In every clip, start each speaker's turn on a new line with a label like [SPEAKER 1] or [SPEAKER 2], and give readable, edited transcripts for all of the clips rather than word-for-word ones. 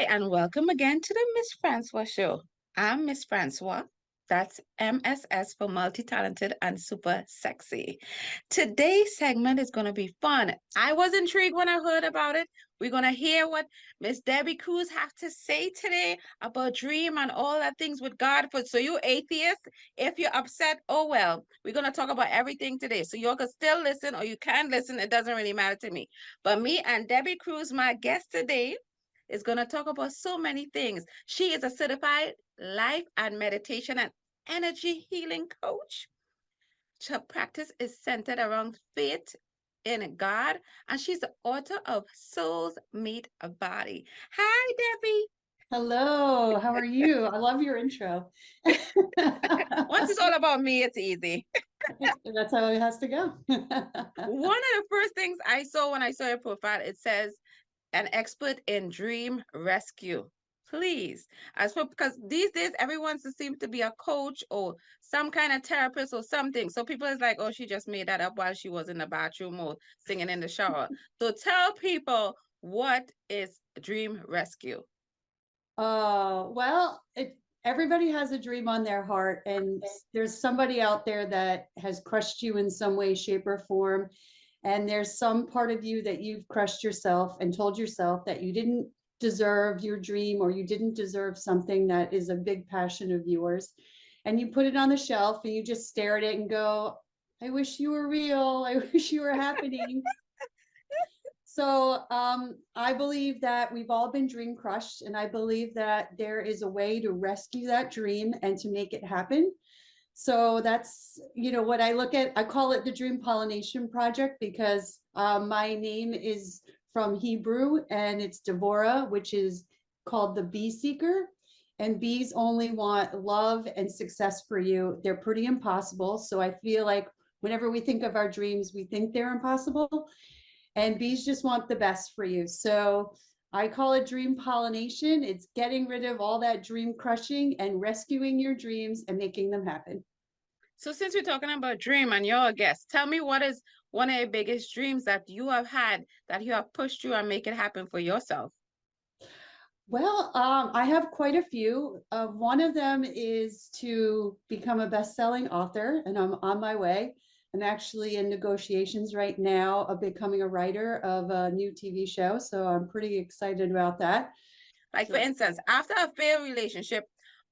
[SPEAKER 1] Hi, and welcome again to the Mss Francois Show. I'm Mss Francois. That's MSS for multi-talented and super sexy. Today's segment is going to be fun. I was intrigued when I heard about it. We're going to hear what Miss Debby Krusz have to say today about dream and all that things with God. So you atheists, if you're upset, oh well. We're going to talk about everything today. So you can still listen or you can listen. It doesn't really matter to me. But me and Debby Krusz, my guest today, is going to talk about so many things. She is a certified life and meditation and energy healing coach. Her practice is centered around faith in God, and she's the author of Souls Meet a Body. Hi, Debbie.
[SPEAKER 2] Hello, how are you? I love your intro.
[SPEAKER 1] Once it's all about me, it's easy.
[SPEAKER 2] That's how it has to go.
[SPEAKER 1] One of the first things I saw when I saw your profile, it says an expert in dream rescue. Please, as for because these days everyone seems to be a coach or some kind of therapist or something. So people is like, oh, she just made that up while she was in the bathroom or singing in the shower. So tell people, what is dream rescue?
[SPEAKER 2] Well, everybody has a dream on their heart, and there's somebody out there that has crushed you in some way, shape, or form. And there's some part of you that you've crushed yourself and told yourself that you didn't deserve your dream, or you didn't deserve something that is a big passion of yours. And you put it on the shelf and you just stare at it and go, I wish you were real. I wish you were happening. So I believe that we've all been dream crushed, and I believe that there is a way to rescue that dream and to make it happen. So that's, what I look at. I call it the Dream Pollination Project because my name is from Hebrew, and it's Devorah, which is called the bee seeker. And bees only want love and success for you. They're pretty impossible. So I feel like whenever we think of our dreams, we think they're impossible. And bees just want the best for you. So I call it dream pollination. It's getting rid of all that dream crushing and rescuing your dreams and making them happen.
[SPEAKER 1] So since we're talking about dream and you're a guest, tell me, what is one of your biggest dreams that you have had that you have pushed through and make it happen for yourself?
[SPEAKER 2] Well, I have quite a few. One of them is to become a best-selling author, and I'm on my way. I'm actually in negotiations right now of becoming a writer of a new TV show, so I'm pretty excited about that.
[SPEAKER 1] Like, for instance, after a failed relationship,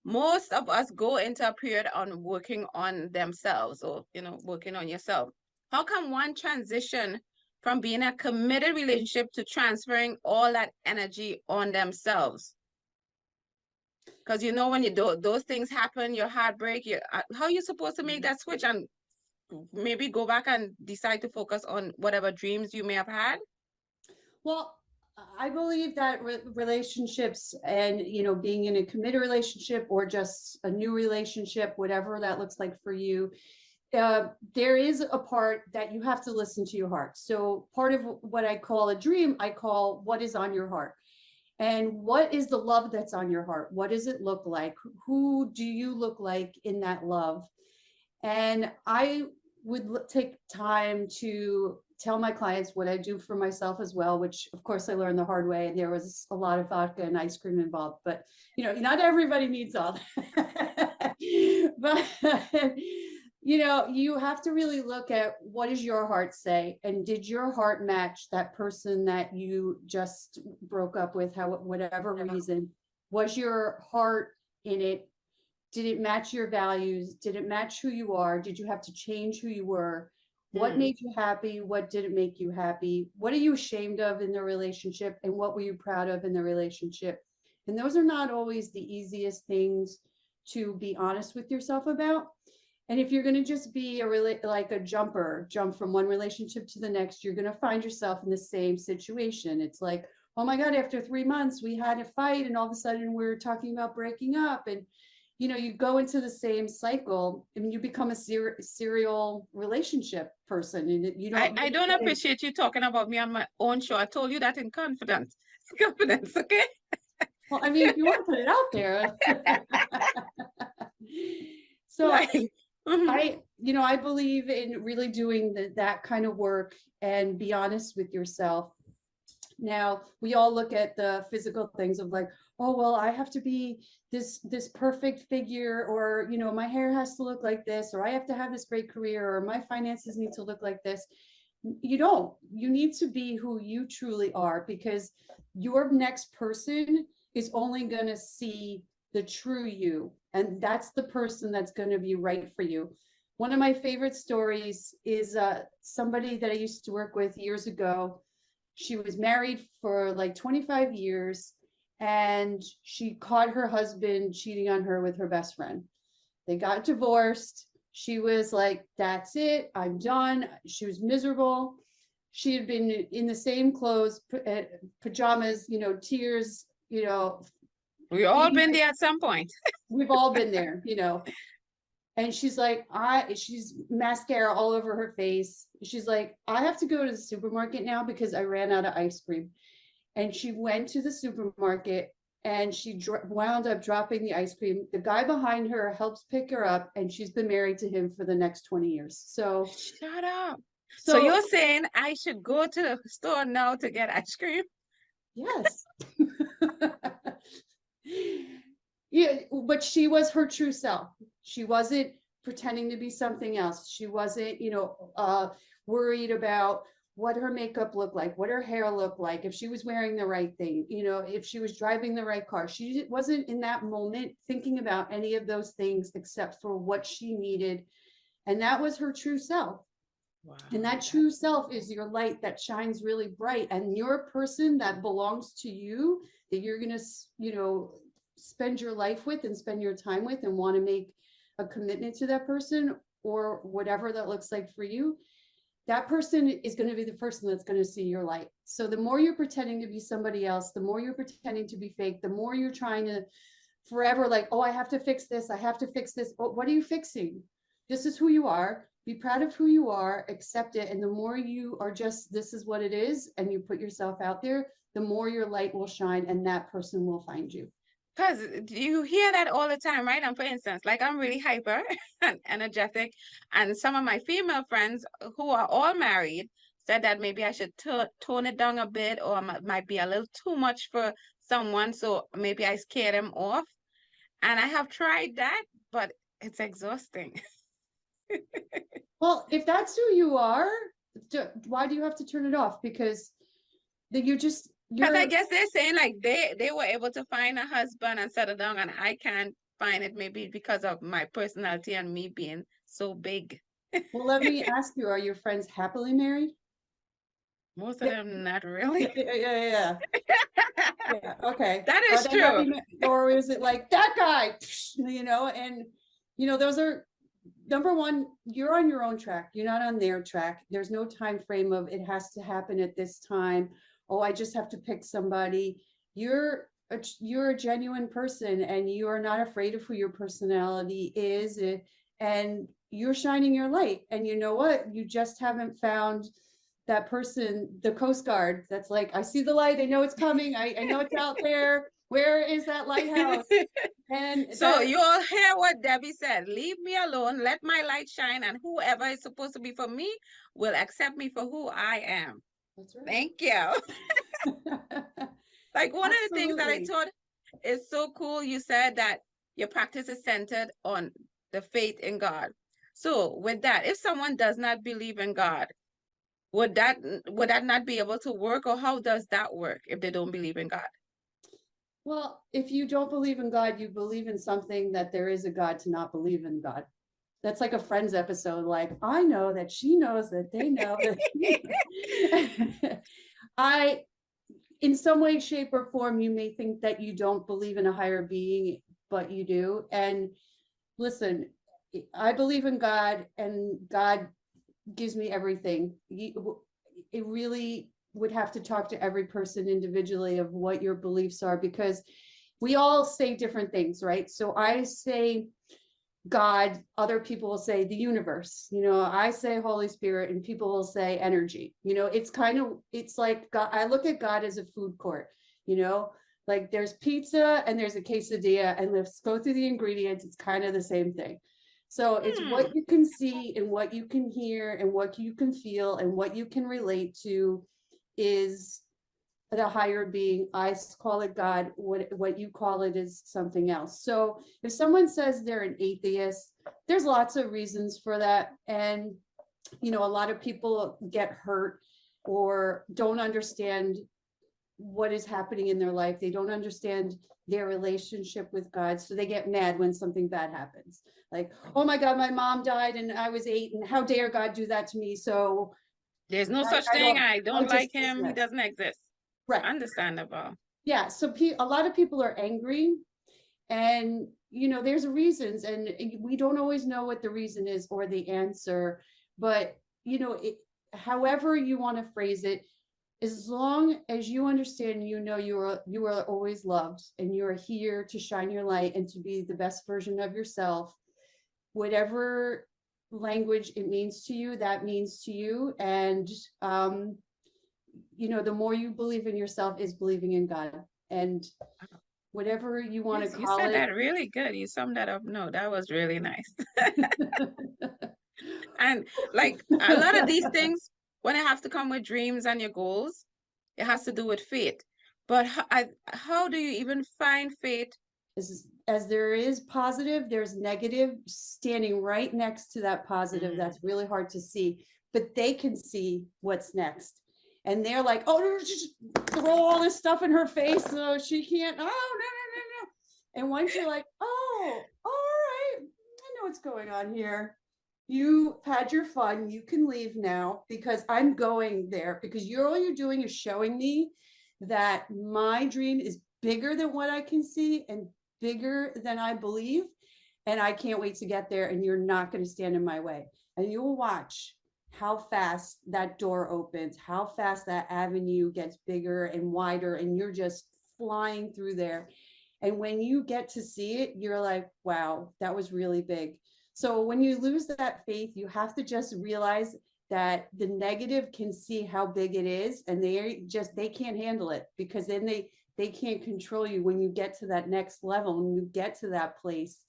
[SPEAKER 1] most of us go into a period on working on themselves or, working on yourself. How can one transition from being a committed relationship to transferring all that energy on themselves? Because when you do those things happen, your heartbreak, how are you supposed to make that switch and maybe go back and decide to focus on whatever dreams you may have had?
[SPEAKER 2] Well, I believe that relationships and, being in a committed relationship or just a new relationship, whatever that looks like for you, there is a part that you have to listen to your heart. So part of what I call a dream, I call what is on your heart. And what is the love that's on your heart? What does it look like? Who do you look like in that love? And I would take time to tell my clients what I do for myself as well, which of course I learned the hard way. And there was a lot of vodka and ice cream involved, but not everybody needs all that. But you have to really look at what does your heart say, and did your heart match that person that you just broke up with, whatever reason? Was your heart in it? Did it match your values? Did it match who you are? Did you have to change who you were? What made you happy? What didn't make you happy? What are you ashamed of in the relationship? And what were you proud of in the relationship? And those are not always the easiest things to be honest with yourself about. And if you're going to just be like a jump from one relationship to the next, you're going to find yourself in the same situation. It's like, oh my God, after 3 months, we had a fight, and all of a sudden we're talking about breaking up. And you go into the same cycle, and you become a serial relationship person, and you don't.
[SPEAKER 1] I don't appreciate you talking about me on my own show. I told you that in confidence. Confidence, okay?
[SPEAKER 2] Well, I mean, if you want to put it out there. So I believe in really doing that kind of work and be honest with yourself. Now, we all look at the physical things of like, oh, well, I have to be this perfect figure, or, you know, my hair has to look like this, or I have to have this great career, or my finances need to look like this. You don't. You need to be who you truly are, because your next person is only going to see the true you. And that's the person that's going to be right for you. One of my favorite stories is somebody that I used to work with years ago. She was married for like 25 years, and she caught her husband cheating on her with her best friend. They got divorced. She was like, that's it, I'm done. She was miserable. She had been in the same clothes, pajamas, you know, tears, you know.
[SPEAKER 1] We all been there at some point.
[SPEAKER 2] We've all been there, you know. And she's like, she's mascara all over her face. She's like, I have to go to the supermarket now because I ran out of ice cream. And she went to the supermarket, and she wound up dropping the ice cream. The guy behind her helps pick her up, and she's been married to him for the next 20 years. So
[SPEAKER 1] Shut up. So you're saying I should go to the store now to get ice cream?
[SPEAKER 2] Yes. Yeah, but she was her true self. She wasn't pretending to be something else. She wasn't, you know, worried about what her makeup looked like, what her hair looked like, if she was wearing the right thing, you know, if she was driving the right car. She wasn't in that moment thinking about any of those things except for what she needed. And that was her true self. Wow. And that true self is your light that shines really bright. And you're a person that belongs to you, that you're going to, you know, spend your life with and spend your time with, and want to make a commitment to that person, or whatever that looks like for you. That person is going to be the person that's going to see your light. So the more you're pretending to be somebody else, the more you're pretending to be fake, the more you're trying to forever like, oh, I have to fix this, I have to fix this. Oh, what are you fixing? This is who you are. Be proud of who you are, accept it. And the more you are just, this is what it is, and you put yourself out there, the more your light will shine, and that person will find you.
[SPEAKER 1] Because you hear that all the time, right? And for instance, like I'm really hyper and energetic, and some of my female friends who are all married said that maybe I should tone it down a bit, or might be a little too much for someone, so maybe I scare them off. And I have tried that, but it's exhausting.
[SPEAKER 2] Well, if that's who you are, why do you have to turn it off? Because you're just,
[SPEAKER 1] Because I guess they're saying like they were able to find a husband and settle down, and I can't find it, maybe because of my personality and me being so big.
[SPEAKER 2] Well, let me ask you, are your friends happily married?
[SPEAKER 1] Most of them not really.
[SPEAKER 2] Yeah. Yeah, okay.
[SPEAKER 1] That is true.
[SPEAKER 2] Or is it like that guy, you know, and you know, those are, number one, you're on your own track. You're not on their track. There's no time frame of it has to happen at this time. Oh, I just have to pick somebody. You're a genuine person, and you are not afraid of who your personality is, and you're shining your light. And you know what? You just haven't found that person, the Coast Guard, that's like, I see the light, I know it's coming, I know it's out there. Where is that lighthouse? And
[SPEAKER 1] so you all hear what Debbie said. Leave me alone, let my light shine, and whoever is supposed to be for me will accept me for who I am. That's right. Thank you. Like one of the things that I thought is so cool, you said that your practice is centered on the faith in God. So with that, if someone does not believe in God, would that not be able to work, or how does that work if they don't believe in God?
[SPEAKER 2] Well, if you don't believe in God, you believe in something that there is a God to not believe in God. That's like a Friends episode, like, I know that she knows that they know that. In some way, shape, or form, you may think that you don't believe in a higher being, but you do. And listen, I believe in God, and God gives me everything. It really would have to talk to every person individually of what your beliefs are, because we all say different things, right? So I say God, other people will say the universe, you know, I say Holy Spirit, and people will say energy. You know, it's like God, I look at God as a food court, you know, like there's pizza and there's a quesadilla, and let's go through the ingredients. It's kind of the same thing. So it's what you can see, and what you can hear, and what you can feel, and what you can relate to is the higher being. Call it God. What you call it is something else. So if someone says they're an atheist, there's lots of reasons for that. And, you know, a lot of people get hurt or don't understand what is happening in their life. They don't understand their relationship with God. So they get mad when something bad happens. Like, oh my God, my mom died and I was 8, and how dare God do that to me? So
[SPEAKER 1] There's no
[SPEAKER 2] I,
[SPEAKER 1] such
[SPEAKER 2] I
[SPEAKER 1] thing.
[SPEAKER 2] don't,
[SPEAKER 1] I
[SPEAKER 2] I
[SPEAKER 1] don't
[SPEAKER 2] just
[SPEAKER 1] like him. He
[SPEAKER 2] dismiss.
[SPEAKER 1] doesn't exist.
[SPEAKER 2] Right.
[SPEAKER 1] Understandable.
[SPEAKER 2] Yeah. So a lot of people are angry, and, you know, there's reasons, and we don't always know what the reason is or the answer, but, you know, however you want to phrase it, as long as you understand, you know, you are always loved, and you are here to shine your light and to be the best version of yourself, whatever language it means to you, that means to you. And you know, the more you believe in yourself is believing in God, and whatever you want to
[SPEAKER 1] Yes, you
[SPEAKER 2] call
[SPEAKER 1] said
[SPEAKER 2] it.
[SPEAKER 1] that really good. You summed that up. No, that was really nice. And like a lot of these things, when it has to come with dreams and your goals, it has to do with faith. But how do you even find faith?
[SPEAKER 2] As there is positive, there's negative standing right next to that positive.
[SPEAKER 1] Mm.
[SPEAKER 2] That's really hard to see, but they can see what's next. And they're like, oh, just throw all this stuff in her face so she can't. Oh, no, no, no, no. And once you're like, oh, all right, I know what's going on here. You've had your fun. You can leave now, because I'm going there, because all you're doing is showing me that my dream is bigger than what I can see and bigger than I believe. And I can't wait to get there. And you're not going to stand in my way. And you will watch how fast that door opens, how fast that avenue gets bigger and wider. And you're just flying through there. And when you get to see it, you're like, wow, that was really big. So when you lose that faith, you have to just realize that the negative can see how big it is, and they can't handle it, because then they can't control you when you get to that next level, when you get to that place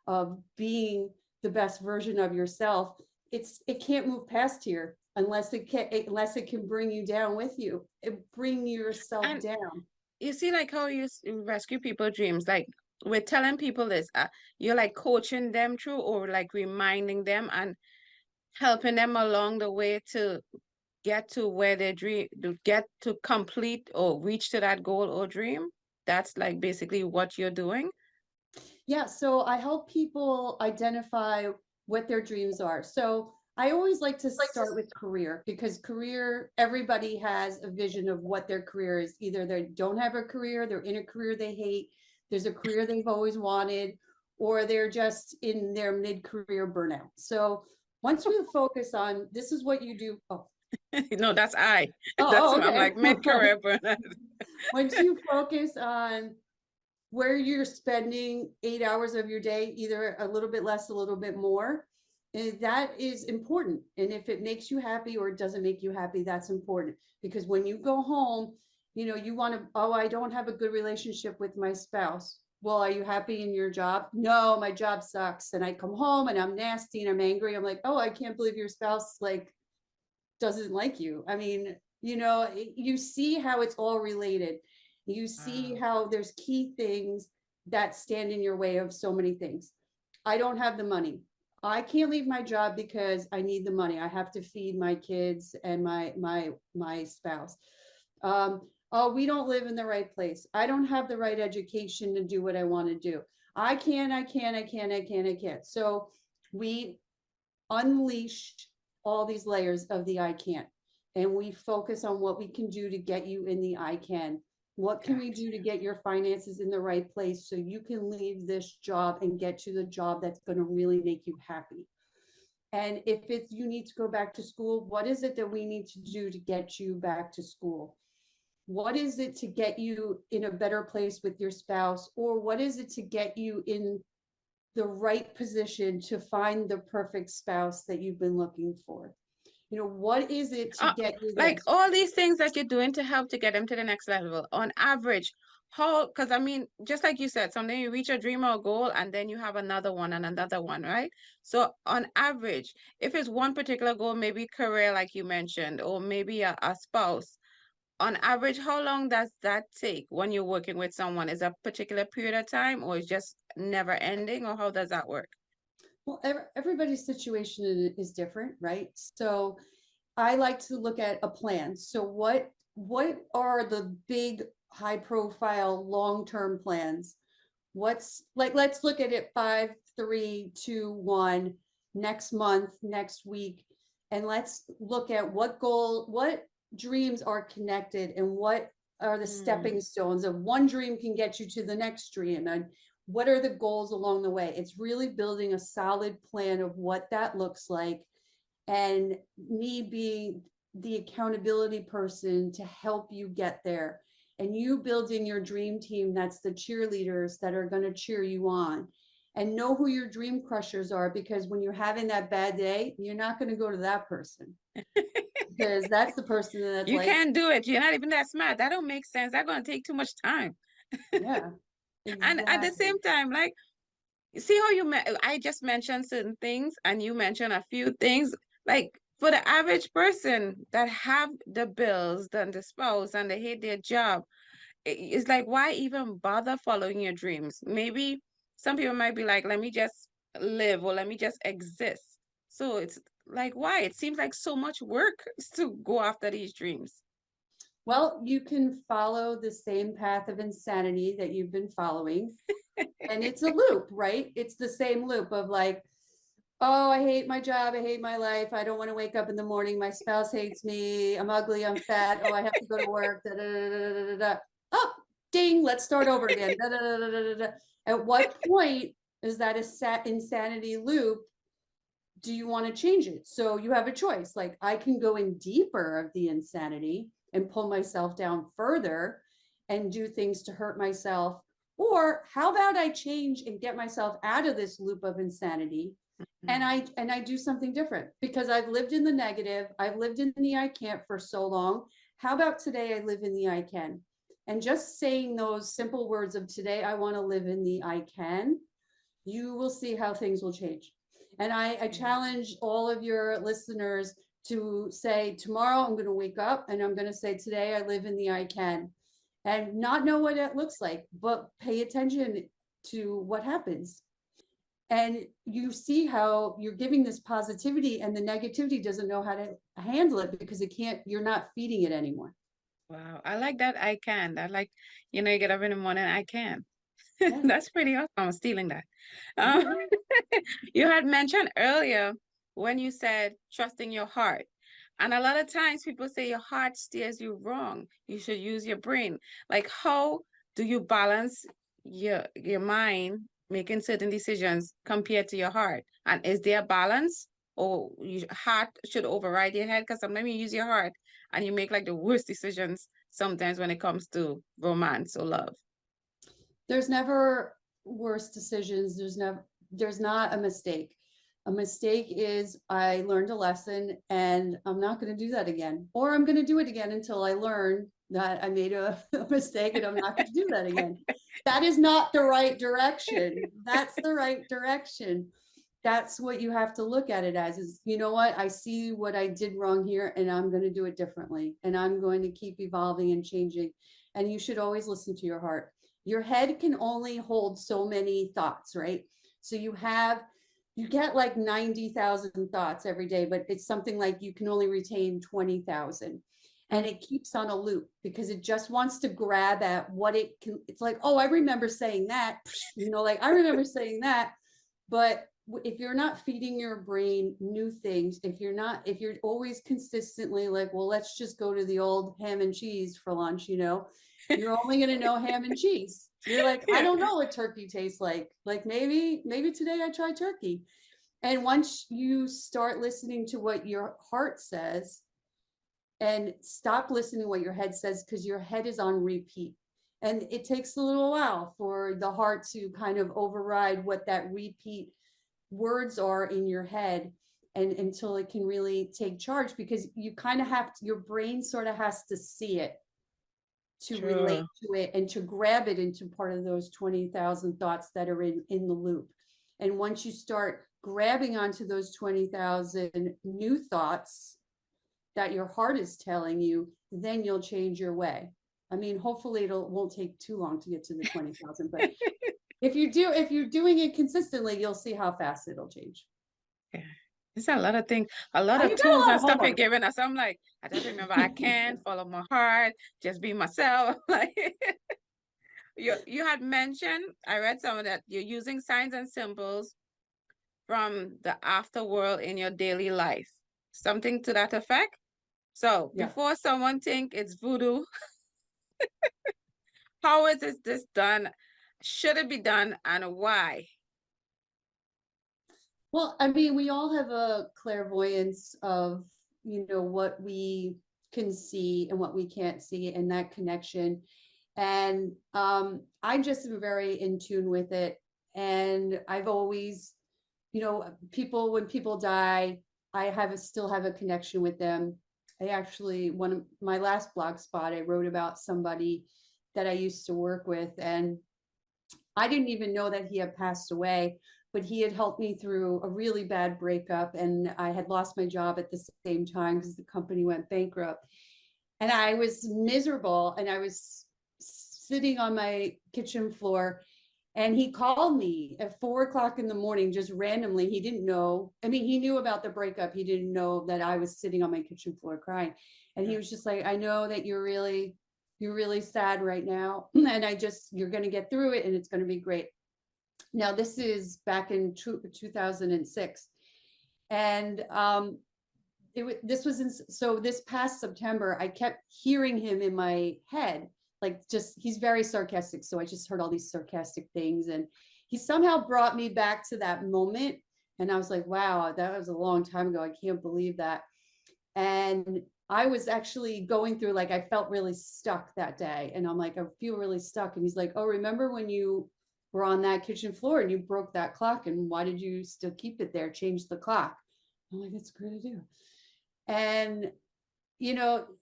[SPEAKER 2] of being the best version of yourself. It can't move past here unless it can bring you down with you, bring yourself
[SPEAKER 1] And
[SPEAKER 2] down.
[SPEAKER 1] you see, like how you rescue people dreams, like we're telling people this, you're like coaching them through, or like reminding them and helping them along the way to get to where they dream, to get to complete or reach to that goal or dream. That's like basically what you're doing.
[SPEAKER 2] Yeah, so I help people identify what their dreams are. So I always like to start with career, because career, everybody has a vision of what their career is. Either they don't have a career, they're in a career they hate, there's a career they've always wanted, or they're just in their mid-career burnout. So once you focus on this is what you do. Oh,
[SPEAKER 1] No, that's I. That's
[SPEAKER 2] oh,
[SPEAKER 1] I'm
[SPEAKER 2] okay.
[SPEAKER 1] like mid-career burnout.
[SPEAKER 2] Once you focus on where you're spending 8 hours of your day, either a little bit less, a little bit more, and that is important. And if it makes you happy or it doesn't make you happy, that's important. Because when you go home, you know, you want to, oh, I don't have a good relationship with my spouse. Well, are you happy in your job? No, my job sucks. And I come home and I'm nasty and I'm angry. I'm like, oh, I can't believe your spouse like doesn't like you. I mean, you know, you see how it's all related. You see
[SPEAKER 1] Wow.
[SPEAKER 2] how there's key things that stand in your way of so many things. I don't have the money. I can't leave my job because I need the money. I have to feed my kids and my spouse. Oh, we don't live in the right place. I don't have the right education to do what I want to do. I can't. So we unleash all these layers of the I can't. And we focus on what we can do to get you in the I can. What can we do to get your finances in the right place so you can leave this job and get to the job that's going to really make you happy? And if it's you need to go back to school, what is it that we need to do to get you back to school? What is it to get you in a better place with your spouse? Or what is it to get you in the right position to find the perfect spouse that you've been looking for? You know, what is it to
[SPEAKER 1] Uh,
[SPEAKER 2] get you
[SPEAKER 1] like
[SPEAKER 2] this?
[SPEAKER 1] all these things that you're doing to help to get them to the next level, on average, how, because I mean, just like you said, someday you reach a dream or a goal and then you have another one and another one, right? So on average, if it's one particular goal, maybe career, like you mentioned, or maybe a spouse, On average, how long does that take when you're working with someone? Is a particular period of time, or is just never ending, or how does that work?
[SPEAKER 2] Well, everybody's situation is different, right? So I like to look at a plan. So what are the big high profile long-term plans? What's like, let's look at it 5, 3, 2, 1, next month, next week. And let's look at what dreams are connected and what are the stepping
[SPEAKER 1] Mm,
[SPEAKER 2] stones of one dream can get you to the next dream. And what are the goals along the way? It's really building a solid plan of what that looks like, and me being the accountability person to help you get there, and you building your dream team that's the cheerleaders that are going to cheer you on, and know who your dream crushers are, because when you're having that bad day, you're not going to go to that person, because that's the person that's
[SPEAKER 1] you
[SPEAKER 2] like,
[SPEAKER 1] can't do it. You're not even that smart. That don't make sense. That's gonna take too much time.
[SPEAKER 2] yeah,
[SPEAKER 1] And at the
[SPEAKER 2] exactly.
[SPEAKER 1] same time, like, see how I just mentioned certain things and you mentioned a few things. Like for the average person that have the bills, then the spouse, and they hate their job, it's like, why even bother following your dreams? Maybe some people might be like, let me just live, or let me just exist. So it's like, why? It seems like so much work to go after these dreams.
[SPEAKER 2] Well, you can follow the same path of insanity that you've been following, and it's a loop, right? It's the same loop of like, oh, I hate my job, I hate my life, I don't want to wake up in the morning, my spouse hates me, I'm ugly, I'm fat, oh, I have to go to work, da, da, da, da, da, da, da. Oh, ding, let's start over again. Da, da, da, da, da, da. At what point is that a insanity loop? Do you want to change it? So you have a choice. Like, I can go in deeper of the insanity and pull myself down further and do things to hurt myself. Or how about I change and get myself out of this loop of insanity, and
[SPEAKER 1] Mm.
[SPEAKER 2] I do something different, because I've lived in the negative, I've lived in the I can't for so long. How about today I live in the I can? And just saying those simple words of today, I want to live in the I can, you will see how things will change. And I challenge all of your listeners to say, tomorrow I'm going to wake up and I'm going to say, today I live in the I can, and not know what it looks like, but pay attention to what happens. And you see how you're giving this positivity, and the negativity doesn't know how to handle it because it can't, you're not feeding it anymore.
[SPEAKER 1] Wow, I like that. I can. That, like, you get up in the morning, I can.
[SPEAKER 2] Yeah.
[SPEAKER 1] That's pretty awesome. I'm stealing that. Uh, you had mentioned earlier when you said trusting your heart. And a lot of times people say your heart steers you wrong. You should use your brain. Like, how do you balance your mind making certain decisions compared to your heart? And is there a balance? Or your heart should override your head? Because sometimes you use your heart and you make like the worst decisions sometimes when it comes to romance or love.
[SPEAKER 2] There's never worse decisions. There's not a mistake. A mistake is, I learned a lesson and I'm not going to do that again, or I'm going to do it again until I learn that I made a mistake and I'm not going to do that again. That is not the right direction. That's the right direction. That's what you have to look at it as, is, you know what, I see what I did wrong here and I'm going to do it differently, and I'm going to keep evolving and changing. And you should always listen to your heart. Your head can only hold so many thoughts, right? So you get like 90,000 thoughts every day, but it's something like you can only retain 20,000. And it keeps on a loop because it just wants to grab at what it can. It's like, oh, I remember saying that, like I remember saying that. But if you're not feeding your brain new things, if you're always consistently like, well, let's just go to the old ham and cheese for lunch, you're only going to know ham and cheese. You're like, I
[SPEAKER 1] Yeah.
[SPEAKER 2] don't know what turkey tastes like. Like, maybe today I try turkey. And once you start listening to what your heart says and stop listening to what your head says, because your head is on repeat. And it takes a little while for the heart to kind of override what that repeat words are in your head, and until it can really take charge, because you kind of have to, your brain sort of has to see it to relate
[SPEAKER 1] True.
[SPEAKER 2] to it and to grab it into part of those 20,000 thoughts that are in the loop. And once you start grabbing onto those 20,000 new thoughts, that your heart is telling you, then you'll change your way. I mean, hopefully won't take too long to get to the 20,000, but if you're doing it consistently, you'll see how fast it'll change.
[SPEAKER 1] Yeah. There's a lot of things, a lot
[SPEAKER 2] Oh,
[SPEAKER 1] of
[SPEAKER 2] you got a
[SPEAKER 1] tools
[SPEAKER 2] lot
[SPEAKER 1] and
[SPEAKER 2] of
[SPEAKER 1] stuff you're
[SPEAKER 2] homework.
[SPEAKER 1] giving us. I'm like, I just remember I can follow my heart, just be myself. Like you had mentioned, I read some of that, you're using signs and symbols from the afterworld in your daily life. Something to that effect. So
[SPEAKER 2] Yeah.
[SPEAKER 1] before someone think it's voodoo, how is this done? Should it be done and why?
[SPEAKER 2] Well, I mean, we all have a clairvoyance of, what we can see and what we can't see, and that connection. And I just am very in tune with it. And I've always, when people die, still have a connection with them. I actually, one of my last blog spot, I wrote about somebody that I used to work with, and I didn't even know that he had passed away, but he had helped me through a really bad breakup. And I had lost my job at the same time because the company went bankrupt. And I was miserable, and I was sitting on my kitchen floor, and he called me at 4 o'clock in the morning, just randomly. He didn't know. I mean, he knew about the breakup. He didn't know that I was sitting on my kitchen floor crying. And he was just like, I know that you're really sad right now. And you're going to get through it, and it's going to be great. Now, this is back in 2006. And so this past September, I kept hearing him in my head, like, he's very sarcastic. So I just heard all these sarcastic things, and he somehow brought me back to that moment. And I was like, wow, that was a long time ago. I can't believe that. And I was actually going through, like, I felt really stuck that day. And I'm like, I feel really stuck. And he's like, oh, remember when you were on that kitchen floor and you broke that clock? And why did you still keep it there? Change the clock. I'm like, that's a great idea. And,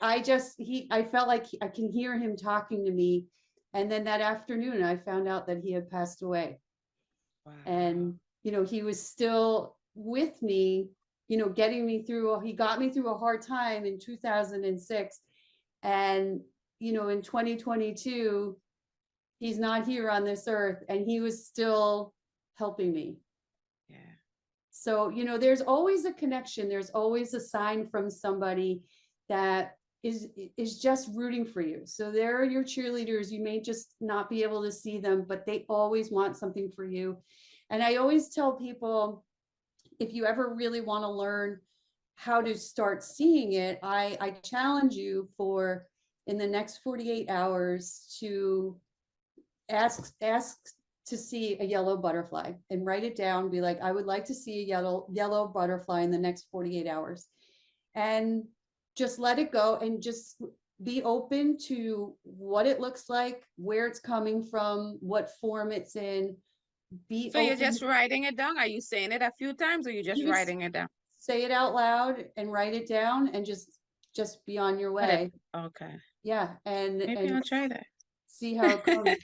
[SPEAKER 2] I felt like I can hear him talking to me. And then that afternoon, I found out that he had passed away.
[SPEAKER 1] Wow.
[SPEAKER 2] And, he was still with me, getting me through. He got me through a hard time in 2006. And, in 2022, he's not here on this earth, and he was still helping me.
[SPEAKER 1] Yeah.
[SPEAKER 2] So, there's always a connection. There's always a sign from somebody that is just rooting for you. So they're your cheerleaders. You may just not be able to see them, but they always want something for you. And I always tell people, if you ever really want to learn how to start seeing it, I challenge you for, in the next 48 hours, to ask to see a yellow butterfly, and write it down. Be like, I would like to see a yellow butterfly in the next 48 hours. And just let it go, and just be open to what it looks like, where it's coming from, what form it's in. Be
[SPEAKER 1] So you're
[SPEAKER 2] open.
[SPEAKER 1] just writing it down? Are you saying it a few times, or you just
[SPEAKER 2] You just
[SPEAKER 1] writing it down?
[SPEAKER 2] say it out loud and write it down, and just be on your way.
[SPEAKER 1] Okay.
[SPEAKER 2] Yeah.
[SPEAKER 1] Maybe
[SPEAKER 2] And
[SPEAKER 1] I'll try that.
[SPEAKER 2] see how it comes.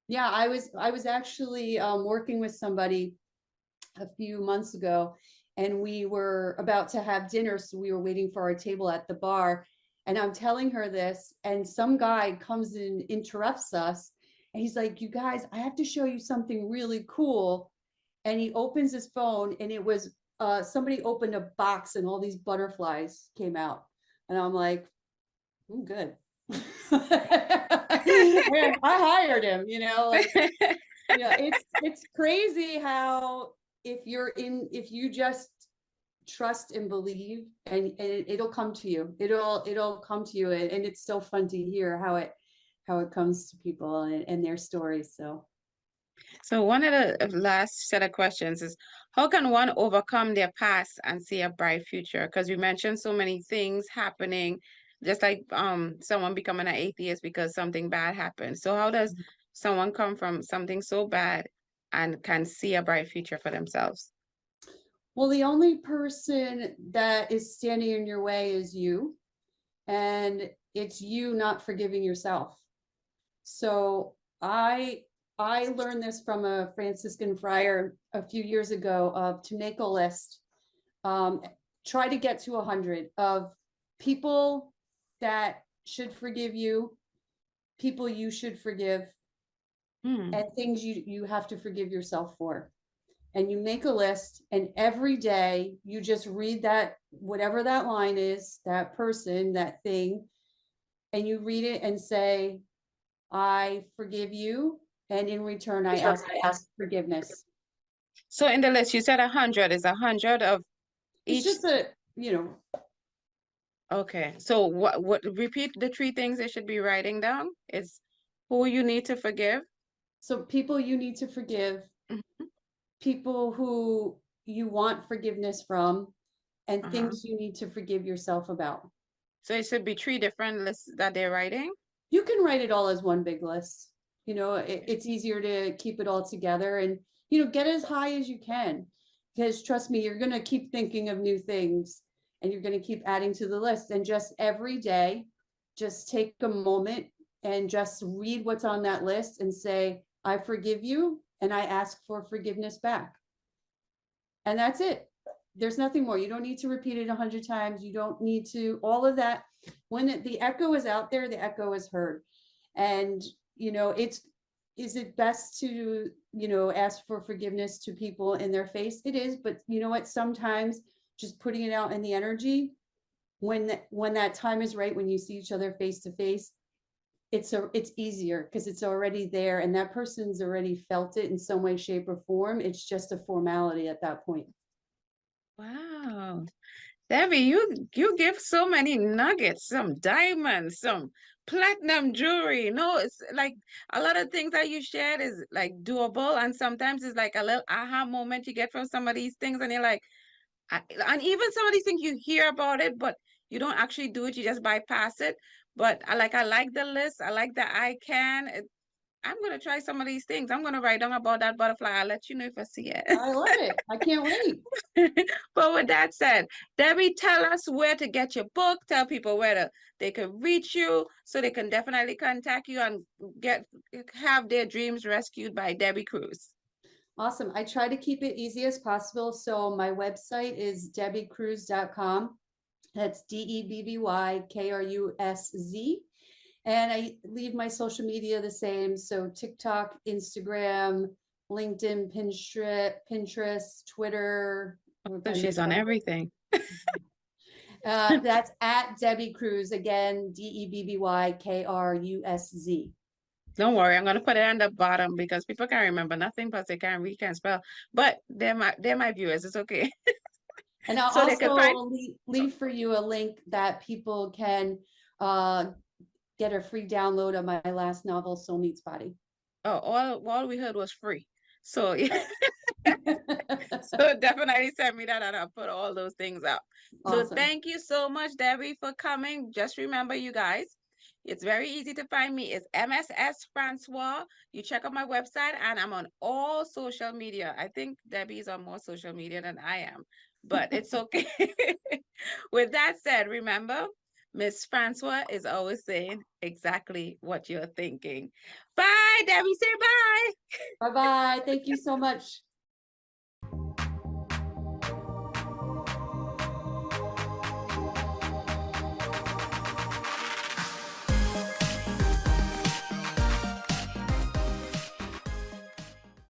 [SPEAKER 2] Yeah, I was actually working with somebody a few months ago, and we were about to have dinner. So we were waiting for our table at the bar, and I'm telling her this, and some guy comes and interrupts us, and he's like, you guys, I have to show you something really cool. And he opens his phone, and it was somebody opened a box, and all these butterflies came out. And I'm like, I'm good. I hired him, like, yeah, it's crazy how, if you just trust and believe, and it'll come to you. It'll come to you, and it's so fun to hear how it comes to people, and their stories.
[SPEAKER 1] So one of the last set of questions is, how can one overcome their past and see a bright future? Because you mentioned so many things happening, just like someone becoming an atheist because something bad happened. So how does someone come from something so bad and can see a bright future for themselves?
[SPEAKER 2] Well, the only person that is standing in your way is you, and it's you not forgiving yourself. So I learned this from a Franciscan friar a few years ago, of to make a list. Try to get to 100 of people that should forgive you, people you should forgive,
[SPEAKER 1] Hmm.
[SPEAKER 2] and things you have to forgive yourself for. And you make a list, and every day you just read that, whatever that line is, that person, that thing, and you read it and say, I forgive you, and in return I ask forgiveness.
[SPEAKER 1] So in the list, you said 100 is 100 of
[SPEAKER 2] It's
[SPEAKER 1] each.
[SPEAKER 2] just a, you know,
[SPEAKER 1] Okay. So repeat the three things they should be writing down is who you need to forgive.
[SPEAKER 2] so people you need to forgive,
[SPEAKER 1] Mhm.
[SPEAKER 2] people who you want forgiveness from, and
[SPEAKER 1] Uh-huh.
[SPEAKER 2] things you need to forgive yourself about.
[SPEAKER 1] So it should be three different lists that they're writing.
[SPEAKER 2] You can write it all as one big list. You know, it's easier to keep it all together, and, you know, get as high as you can, because trust me, you're going to keep thinking of new things, and you're going to keep adding to the list. And just every day, just take a moment and just read what's on that list and say, I forgive you, and I ask for forgiveness back. And that's it. There's nothing more. You don't need to repeat it 100 times. You don't need to, all of that. When the echo is out there, the echo is heard. And, you know, is it best to, you know, ask for forgiveness to people in their face? It is, but you know what? Sometimes just putting it out in the energy, when that time is right, when you see each other face to face, it's easier because it's already there, and that person's already felt it in some way, shape, or form. It's just a formality at that point.
[SPEAKER 1] Wow. Debbie, you give so many nuggets, some diamonds, some platinum jewelry. No, it's like a lot of things that you shared is like doable, and sometimes it's like a little aha moment you get from some of these things, and you're like, and even some of these things you hear about it, but you don't actually do it. You just bypass it. But I like the list. I like the I can. I'm gonna try some of these things. I'm gonna write down about that butterfly. I'll let you know if I see it.
[SPEAKER 2] I love it. I can't wait.
[SPEAKER 1] But with that said, Debbie, tell us where to get your book. Tell people they can reach you so they can definitely contact you and have their dreams rescued by Debby Krusz.
[SPEAKER 2] Awesome. I try to keep it easy as possible. So my website is debbykrusz.com. That's DEBBYKRUSZ. And I leave my social media the same. So TikTok, Instagram, LinkedIn, Pinterest, Twitter.
[SPEAKER 1] So she's on everything.
[SPEAKER 2] That's at Debby Krusz, again, DEBBYKRUSZ.
[SPEAKER 1] Don't worry, I'm gonna put it on the bottom because people can't remember nothing, but they can't read, can't spell. But they're my viewers. It's okay.
[SPEAKER 2] And I'll
[SPEAKER 1] So they can find.
[SPEAKER 2] also leave for you a link that people can uh, get a free download of my last novel, Soul Meets Body.
[SPEAKER 1] Oh, all we heard was free. So yeah. So definitely send me that and I'll put all those things up. So
[SPEAKER 2] Awesome.
[SPEAKER 1] thank you so much, Debbie, for coming. Just remember, you guys, it's very easy to find me. It's Mss Francois. You check out my website and I'm on all social media. I think Debbie's on more social media than I am, but it's okay. With that said, remember, Miss Francois is always saying exactly what you're thinking. Bye, Debbie. Say bye.
[SPEAKER 2] Bye-bye. Thank you so much.